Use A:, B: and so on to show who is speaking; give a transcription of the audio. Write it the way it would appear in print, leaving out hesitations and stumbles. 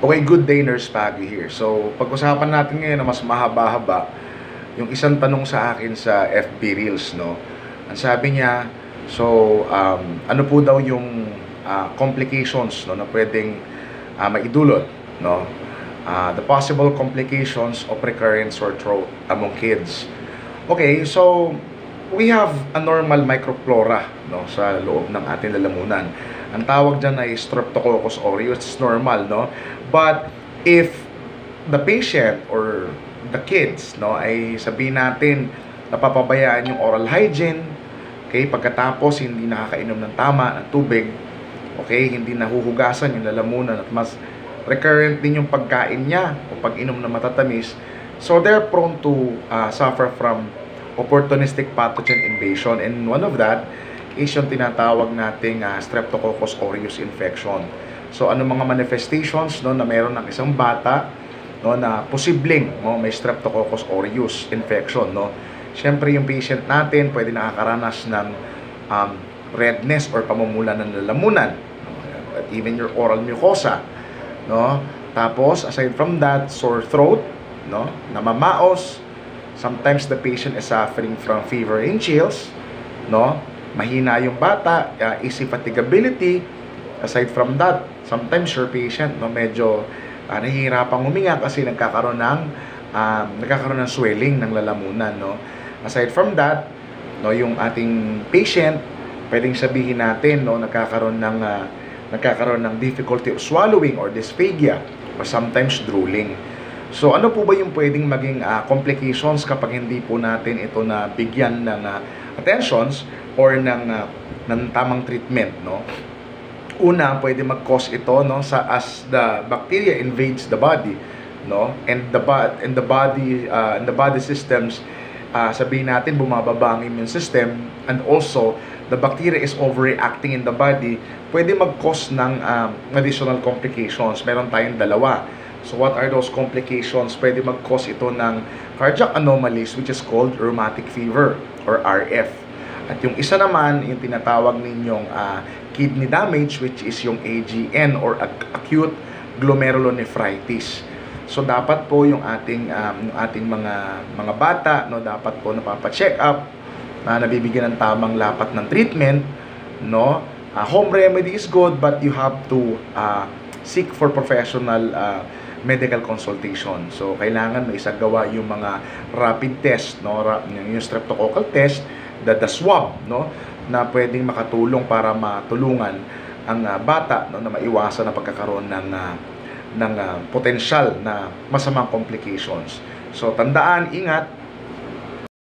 A: Okay, good day, Nurse Paggy here. So, pag-usapan natin ngayon na mas mahaba-haba yung isang tanong sa akin sa FB Reels, no? Ang sabi niya, ano po daw yung complications, no, na pwedeng maidulot, no? The possible complications of recurrent sore throat among kids. Okay, so we have a normal microflora, no, sa loob ng ating lalamunan. Ang tawag dyan ay Streptococcus aureus. It's normal, no? But if the patient or the kids, no, ay sabihin natin napapabayaan yung oral hygiene, okay, pagkatapos hindi nakakainom ng tama ng tubig, okay, hindi nahuhugasan yung lalamunan at mas recurrent din yung pagkain niya o pag-inom ng matatamis, so they're prone to suffer from opportunistic pathogen invasion, and one of that is yung tinatawag nating Streptococcus aureus infection. So ano mga manifestations, no, na meron ng isang bata, no, na posibleng, no, may Streptococcus aureus infection, no? Siyempre yung patient natin pwede nakakaranas ng redness or pamumula ng lalamunan, no? At even your oral mucosa, no? Tapos aside from that, sore throat, no, namamaos. Sometimes the patient is suffering from fever and chills, no? Mahina yung bata, easy fatigability. Aside from that, sometimes your patient, no, medyo nahihirapang huminga kasi nagkakaroon ng swelling ng lalamunan, no? Aside from that, no, yung ating patient, pwedeng sabihin natin, no, nagkakaroon ng difficulty of swallowing or dysphagia or sometimes drooling. So ano po ba yung pwedeng maging complications kapag hindi po natin ito na bigyan ng attentions or ng tamang treatment, no? Una, pwede mag-cause ito, no, as the bacteria invades the body, no, and the body systems, sabihin natin bumababa ang immune system, and also the bacteria is overreacting in the body, pwede mag-cause ng additional complications. Meron tayong dalawa. So what are those complications? Pwede mag-cause ito ng cardiac anomalies, which is called rheumatic fever or RF. At yung isa naman, yung tinatawag ninyong kidney damage, which is yung AGN or acute glomerulonephritis. So dapat po yung ating mga bata, no, dapat po napapa-check up, nabibigyan ng tamang lapat ng treatment, no. Home remedy is good, but you have to seek for professional medical consultation. So kailangan may isagawa yung mga rapid test, no, yung streptococcal test, the swab, no, na pwedeng makatulong para matulungan ang bata, no, na maiwasan na pagkakaroon ng potensyal na masamang complications. So tandaan, ingat,